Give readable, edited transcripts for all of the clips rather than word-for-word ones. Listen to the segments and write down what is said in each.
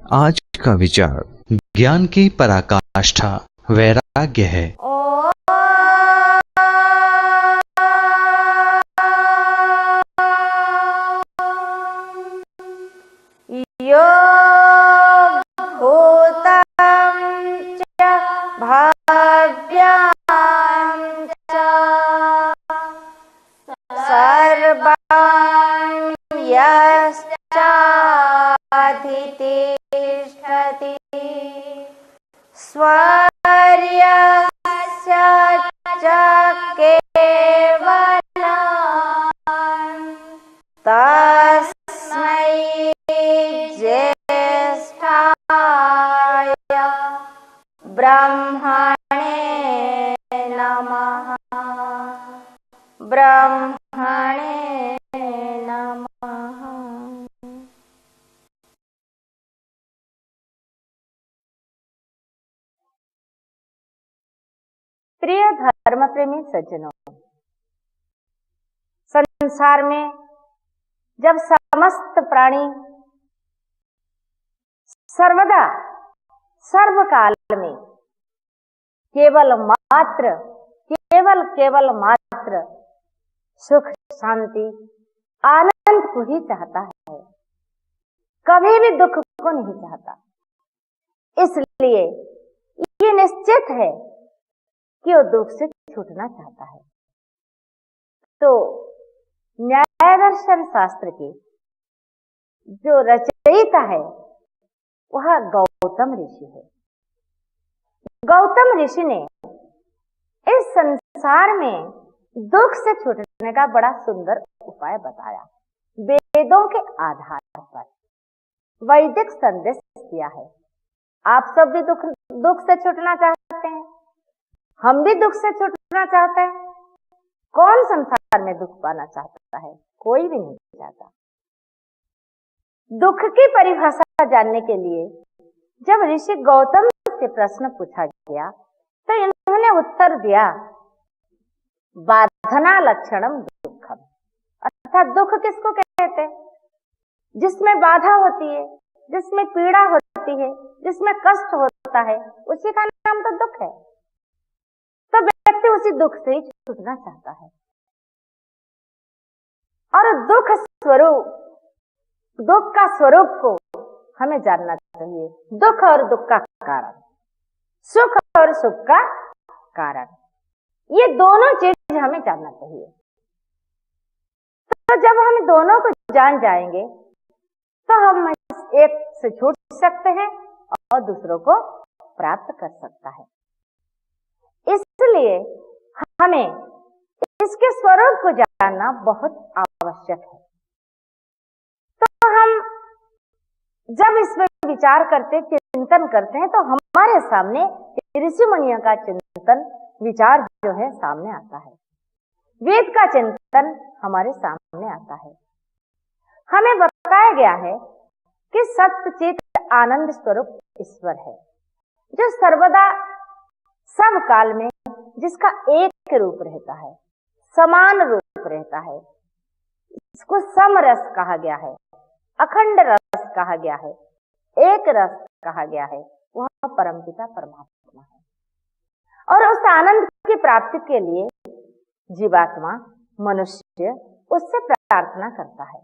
आज का विचार ज्ञान की पराकाष्ठा वैराग्य है। प्रिय धर्म प्रेमी सज्जनों, संसार में जब समस्त प्राणी सर्वदा सर्वकाल में केवल मात्र सुख शांति आनंद को ही चाहता है, कभी भी दुख को नहीं चाहता। इसलिए ये निश्चित है कि वो दुख से छूटना चाहता है। तो न्याय दर्शन शास्त्र के जो रचयिता है वह गौतम ऋषि है। गौतम ऋषि ने इस संसार में दुख से छूटने का बड़ा सुंदर उपाय बताया। वेदों के आधार पर वैदिक संदेश दिया है। आप सब भी दुख से छूटना चाहते हैं, हम भी दुख से छूटना चाहते हैं। कौन संसार में दुख पाना चाहता है? कोई भी नहीं चाहता। दुख की परिभाषा जानने के लिए जब ऋषि गौतम से प्रश्न पूछा गया तो इन्होंने उत्तर दिया, बाधना लक्षणम दुखम। अर्थात दुख किसको कहते हैं? जिसमें बाधा होती है, जिसमें पीड़ा होती है, जिसमें कष्ट होता है, उसी का नाम तो दुख है। तो व्यक्ति उसी दुख से ही छूटना चाहता है। और दुख का स्वरूप को हमें जानना चाहिए। दुख और दुख का कारण, सुख और सुख का कारण, ये दोनों चीज हमें जानना चाहिए। तो जब हम दोनों को जान जाएंगे तो हम एक से छूट सकते हैं और दूसरों को प्राप्त कर सकता है। इसलिए हमें इसके स्वरूप को जानना बहुत आवश्यक है। तो हम जब इसमें विचार करते, चिंतन करते हैं तो हमारे सामने ऋषि मुनियों का चिंतन विचार जो है सामने आता है। वेद का चिंतन हमारे सामने आता है। हमें बताया गया है कि सत्चित आनंद स्वरूप ईश्वर है, जो सर्वदा सब काल में जिसका एक रूप रहता है, समान रूप रहता है। इसको समरस कहा गया है, अखंड रस कहा गया है, एक रस कहा गया है। वह परमपिता परमात्मा है। और उस आनंद की प्राप्ति के लिए जीवात्मा मनुष्य उससे प्रार्थना करता है,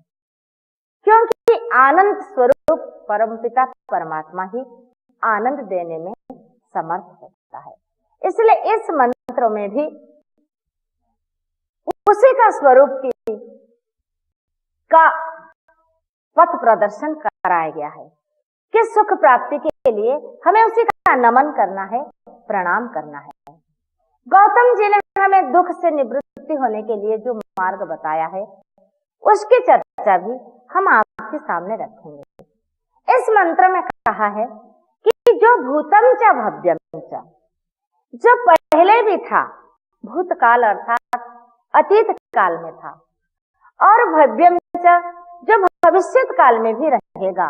क्योंकि आनंद स्वरूप परमपिता परमात्मा ही आनंद देने में समर्थ होता है। इसलिए इस मंत्र में भी उसी का स्वरूप का पथ प्रदर्शन कराया गया है कि सुख प्राप्ति के लिए हमें उसी का नमन करना है, प्रणाम करना है। गौतम जी ने हमें दुख से निवृत्ति होने के लिए जो मार्ग बताया है उसकी चर्चा भी हम आपके सामने रखेंगे। इस मंत्र में कहा है कि जो भूतम च भव्यम च, जो पहले भी था, भूतकाल अर्थात अतीत काल में था, और भव्यम च, जो भविष्यत काल में भी रहेगा,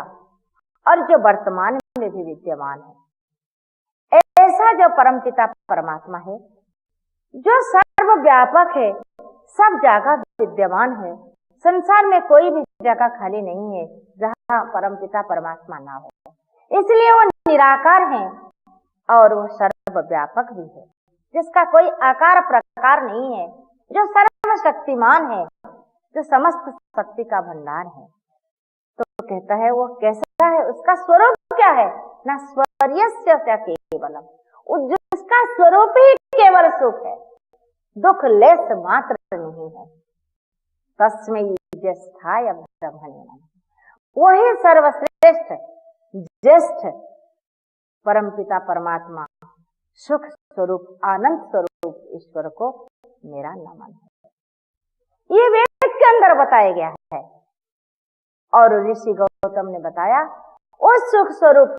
और जो वर्तमान में भी विद्यमान है। ऐसा जो परमपिता परमात्मा है, जो सर्वव्यापक है, सब जगह विद्यमान है। संसार में कोई भी जगह खाली नहीं है जहां परमपिता परमात्मा ना हो। इसलिए वो निराकार है और वो सर्वव्यापक भी है, जिसका कोई आकार प्रकार नहीं है, जो सर्वशक्तिमान है, जो समस्त शक्ति का भंडार है। तो कहता है वो कैसा है, उसका स्वरूप क्या है, ना स्वर्यस्य केवलम, जिसका स्वरूप ही केवल सुख है, दुख लेस मात्र नहीं है। तस्मै ज्येष्ठाय ब्रह्मणे नमः, वही सर्वश्रेष्ठ ज्येष्ठ परमपिता परमात्मा सुख स्वरूप आनंद स्वरूप ईश्वर को मेरा नमन है। ये वेद के अंदर बताया गया है और ऋषि गौतम ने बताया उस सुख स्वरूप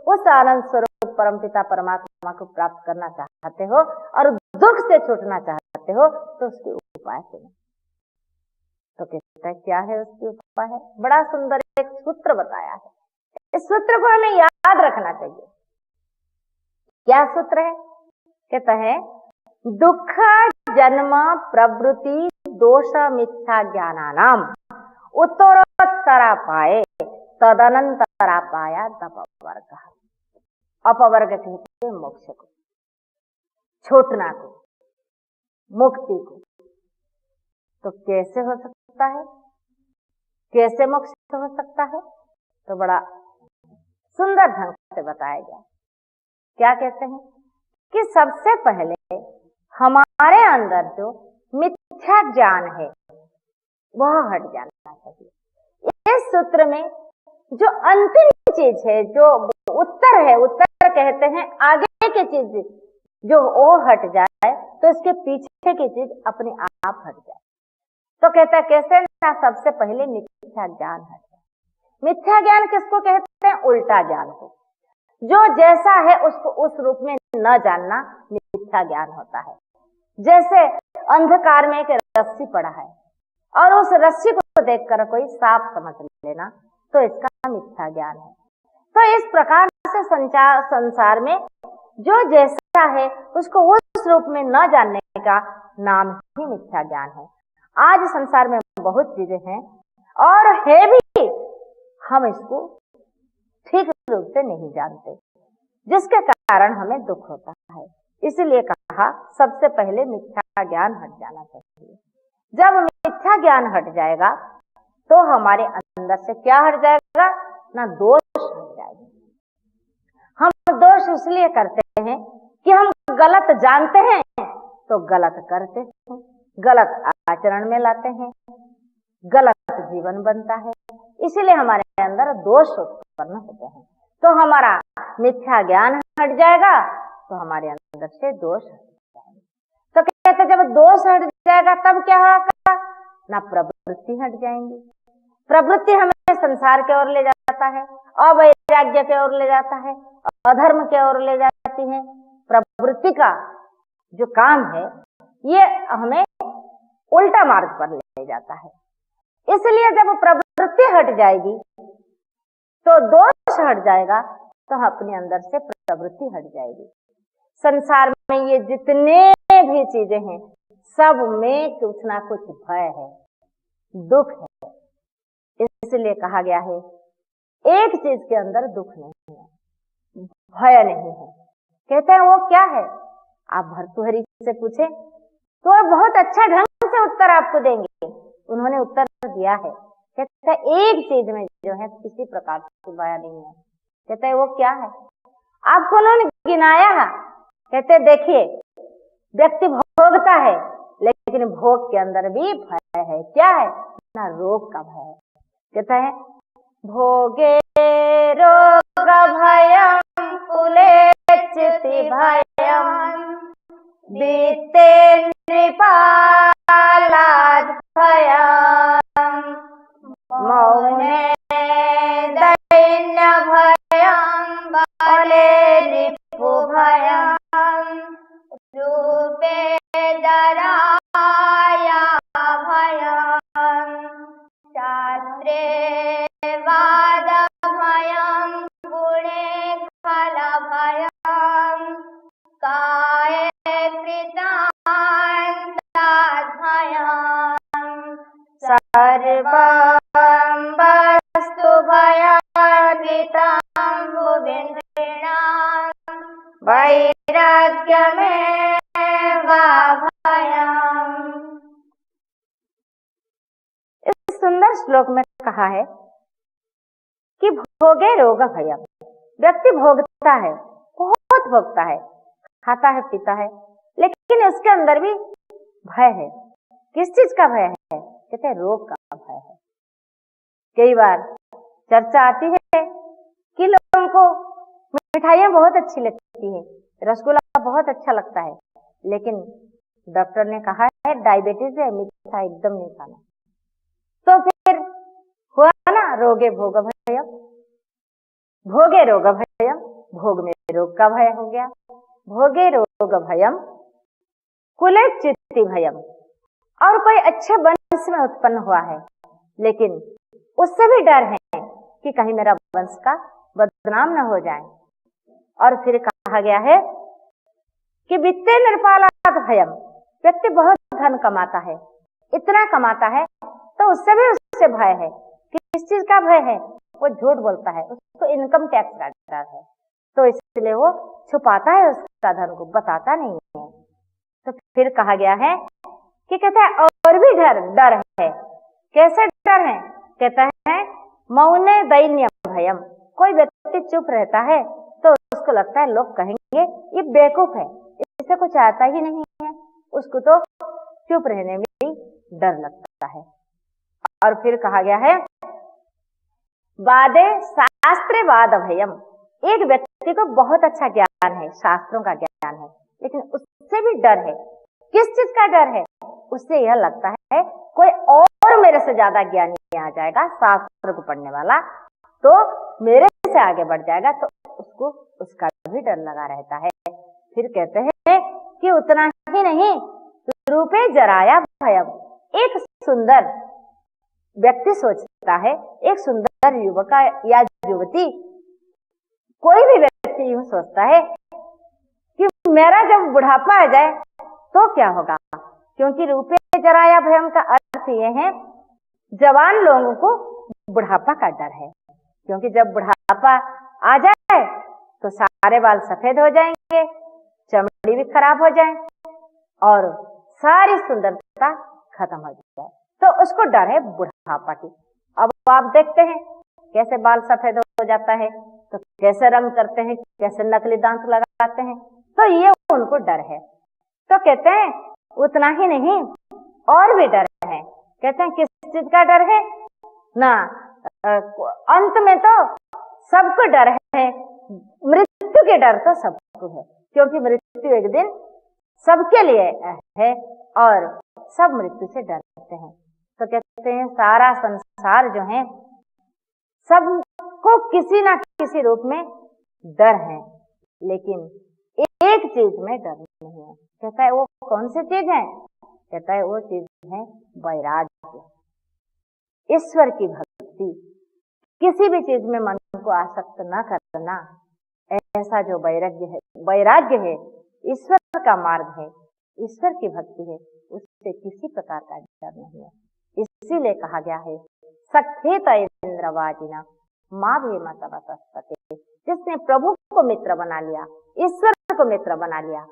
उस आनंद स्वरूप परमपिता परमात्मा को प्राप्त करना चाहते हो और दुख से छूटना चाहते हो तो उसके उपाय सुनो। तो कहता है क्या है उसके उपाय है, बड़ा सुंदर एक सूत्र बताया है। इस सूत्र को हमें याद रखना चाहिए। क्या सूत्र है, कहता है दुख जन्म प्रवृत्ति दोष मिथ्या ज्ञानानाम उत्तरोत्तरा पाए तदनंतरा पाया अपवर्ग। अपवर्ग कहते हैं मोक्ष को, छूटना को, मुक्ति को। तो कैसे हो सकता है, कैसे मोक्ष हो सकता है, तो बड़ा सुंदर ढंग से बताया गया। क्या कहते हैं कि सबसे पहले हमारे अंदर जो मिथ्या ज्ञान है वह हट जाना चाहिए। इस सूत्र में जो अंतिम चीज है, जो उत्तर है, उत्तर कहते हैं आगे की चीज, जो वो हट जाए तो इसके पीछे की चीज अपने आप हट जाए। तो कहता है कैसे ना, सबसे पहले मिथ्या ज्ञान हट जाए। मिथ्या ज्ञान किसको कहते हैं, उल्टा ज्ञान को। जो जैसा है उसको उस रूप में न जानना मिथ्या ज्ञान होता है। जैसे अंधकार में एक रस्सी पड़ा है और उस रस्सी को देखकर कोई सांप समझ लेना, तो इसका मिथ्या ज्ञान है। तो इस प्रकार से संसार में जो जैसा है उसको उस रूप में न जानने का नाम ही मिथ्या ज्ञान है। आज संसार में बहुत चीजें हैं और है भी, हम इसको ठीक रूप से नहीं जानते, जिसके कारण हमें दुख होता है। इसलिए कहा सबसे पहले मिथ्या ज्ञान हट जाना चाहिए। जब मिथ्या ज्ञान हट जाएगा तो हमारे अंदर से क्या हट जाएगा ना, दोष हट जाएगा। हम दोष इसलिए करते हैं कि हम गलत जानते हैं तो गलत करते हैं, गलत आचरण में लाते हैं, गलत जीवन बनता है, इसीलिए हमारे अंदर दोष उत्पन्न होते हैं। तो हमारा मिथ्या ज्ञान हट जाएगा तो हमारे अंदर से दोष हट जाएगा। तो कहते जब दोष हट जाएगा तब क्या होगा ना, प्रवृत्ति हट जाएंगी। प्रवृत्ति हमें संसार की ओर ले जाता है, अवैराग्य की ओर ले जाता है, अधर्म की ओर ले जाती है। प्रवृत्ति का जो काम है ये हमें उल्टा मार्ग पर ले जाता है। इसलिए जब प्रवृत्ति हट जाएगी तो दोष हट जाएगा, तो अपने अंदर से प्रवृत्ति हट जाएगी। संसार में ये जितने भी चीजें हैं सब में कुछ ना कुछ भय है, दुख है। इसलिए कहा गया है एक चीज के अंदर दुख नहीं है, भय नहीं है। कहते हैं वो क्या है, आप भर्तृहरि से पूछे तो बहुत अच्छा ढंग से उत्तर आपको देंगे। उन्होंने उत्तर दिया है, कहते हैं एक चीज में जो है किसी प्रकार की भय नहीं है। कहते हैं वो क्या है, आपको उन्होंने गिनाया है। कहते देखिए व्यक्ति भोगता है लेकिन भोग के अंदर भी भय है। क्या है ना, रोग का भय है। कहता है भोगे रोग भयम कुलेचिति भयम बीते नृपालाद भयम मौने दैन्य भयम बले रिपु भयम रूपे दराया भयम शास्त्रे वाद भयम गुणे खल भयम काये कृतान्ताद् भयम सर्वं वस्तु भयान्वितं भुवि वैराग्यमेव भयम्। इस सुंदर श्लोक में कहा है कि भोगे रोग भयम्। व्यक्ति भोगता है, बहुत भोगता है, खाता है, पीता है, लेकिन उसके अंदर भी भय है। किस चीज का भय है? कहते हैं रोग का भय है। कई बार चर्चा आती है कि लोगों को मिठाइयाँ बहुत अच्छी लगती है, रसगुल्ला बहुत अच्छा लगता है, लेकिन डॉक्टर ने कहा है डायबिटीज है, मीठा एकदम नहीं खाना। तो फिर हुआ ना रोगे भोग भयम्। भोगे रोग भयम्, भोग में रोग का भय हो गया। भोगे रोग भयम् कुले चित्ति भयम्। और कोई अच्छे वंश में उत्पन्न हुआ है, लेकिन उससे भी डर है कि कहीं मेरा वंश का बदनाम न हो जाए। और फिर कहा गया है कि वित्ते निर्पालात् भयम्। व्यक्ति बहुत धन कमाता है, इतना कमाता है, तो उससे भी उससे भय है। किस चीज का भय है? वो झूठ बोलता है, उसको इनकम टैक्स का डर है, तो इसलिए वो छुपाता है उसका धन को, बताता नहीं है। तो फिर कहा गया है कि कहते हैं और भी डर है। कैसे डर है? कहता है मौने दैन्य भयम्। कोई व्यक्ति चुप रहता है तो उसको लगता है लोग कहेंगे ये बेवकूफ है, इसे कुछ आता ही नहीं है, उसको तो चुप रहने में भी डर लगता है। और फिर कहा गया है वादे शास्त्रे वाद भयम्। एक व्यक्ति को बहुत अच्छा ज्ञान है, शास्त्रों का ज्ञान है, लेकिन उससे भी डर है। किस चीज का डर है? उससे यह लगता है कोई और मेरे से ज्यादा ज्ञानी आ जाएगा, शास्त्र को पढ़ने वाला, तो मेरे से आगे बढ़ जाएगा, तो उसको उसका भी डर लगा रहता है। फिर कहते हैं कि उतना ही नहीं, रूपे जराया भयम्। एक सुंदर व्यक्ति सोचता है, एक सुंदर युवक या युवती, कोई भी व्यक्ति यूं सोचता है कि मेरा जब बुढ़ापा आ जाए तो क्या होगा। क्योंकि रूपे जराया भयम् का अर्थ ये है जवान लोगों को बुढ़ापा का डर है। क्योंकि जब बुढ़ापा आ जाए तो सारे बाल सफेद हो जाएंगे, चमड़ी भी खराब हो जाए और सारी सुंदरता खत्म हो जाए, तो उसको डर है बुढ़ापा की। अब आप देखते हैं कैसे बाल सफेद हो जाता है, तो कैसे रंग करते हैं, कैसे नकली दांत लगाते हैं, तो ये उनको डर है। तो कहते हैं उतना ही नहीं और भी डर है। कहते हैं किस चीज का डर है ना, अंत में तो सबको डर है, मृत्यु के डर तो सबको है, क्योंकि मृत्यु एक दिन सबके लिए है और सब मृत्यु से डरते हैं। तो कहते हैं सारा संसार जो है सबको किसी ना किसी रूप में डर है, लेकिन एक चीज में डर नहीं है। कहता है वो कौन सी चीज है? कहता है वो चीज है वैराग्य, ईश्वर की भक्ति। किसी भी चीज में मन को आसक्त न करना, ऐसा जो वैराग्य है, ईश्वर का मार्ग है, ईश्वर की भक्ति है, उससे किसी प्रकार का डर नहीं है। इसीलिए कहा गया है सखेत इंद्रवाजिना माँ भेम तव तस्पते। जिसने प्रभु को मित्र बना लिया, ईश्वर को मित्र बना लिया,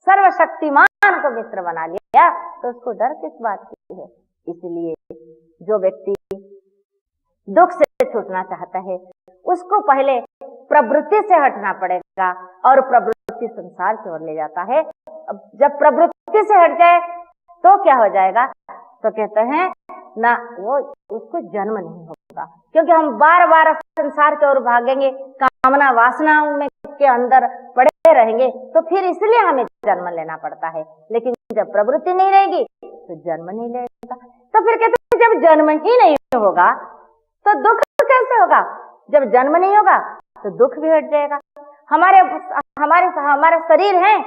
सर्वशक्तिमान को मित्र बना लिया, तो उसको डर किस बात की है। इसलिए जो व्यक्ति दुख से छूटना चाहता है उसको पहले प्रवृत्ति से हटना पड़ेगा, और प्रवृत्ति संसार की ओर ले जाता है। अब जब प्रवृत्ति से हट जाए तो क्या हो जाएगा? तो कहते हैं ना वो उसको जन्म नहीं होगा, क्योंकि हम बार बार संसार की ओर भागेंगे, कामना वासनाओं में के अंदर पड़े रहेंगे, तो फिर इसलिए हमें जन्म लेना पड़ता है। लेकिन जब प्रवृत्ति नहीं रहेगी तो जन्म नहीं लेगा। तो फिर कहते हैं जब जन्म ही नहीं होगा तो दुख कैसे होगा? जब जन्म नहीं होगा तो दुख भी हट जाएगा। हमारे शरीर है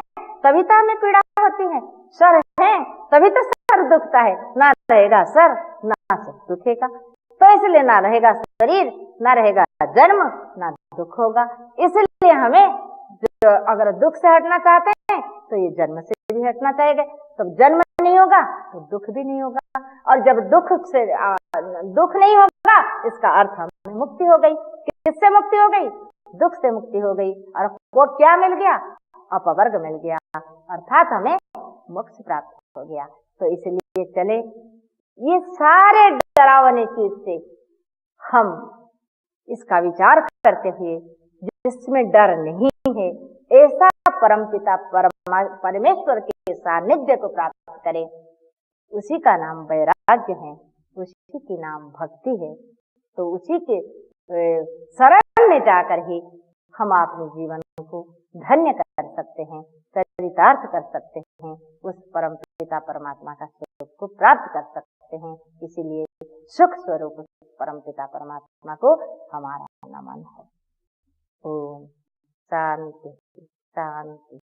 तभी तो हमें पीड़ा होती है, सर है तभी तो सर दुखता है, ना रहेगा सर ना सर दुखेगा। तो इसलिए ना रहेगा शरीर, ना रहेगा जन्म, ना दुख होगा। इसलिए हमें अगर दुख से हटना चाहते हैं तो ये जन्म से भी हटना चाहिए। तो जन्म नहीं होगा तो दुख भी नहीं होगा, और जब दुख नहीं होगा इसका अर्थ हमें मुक्ति हो गई। किससे मुक्ति हो गई? दुख से मुक्ति हो गई। और वो क्या मिल गया? अपवर्ग मिल गया, अर्थात हमें मोक्ष प्राप्त हो गया। तो इसलिए चले ये सारे डरावने चीज से हम इसका विचार करते हुए, जिसमें डर नहीं है, ऐसा परमपिता परमेश्वर के सानिध्य को प्राप्त करें। उसी का नाम वैराग्य है, उसी की नाम भक्ति है। तो उसी के शरण में जाकर ही हम अपने जीवन को धन्य कर सकते हैं, चरितार्थ कर सकते हैं, उस परम पिता परमात्मा का स्वरूप को प्राप्त कर सकते हैं। इसीलिए सुख स्वरूप परम पिता परमात्मा को हमारा नमन है। ओम शांति शांति।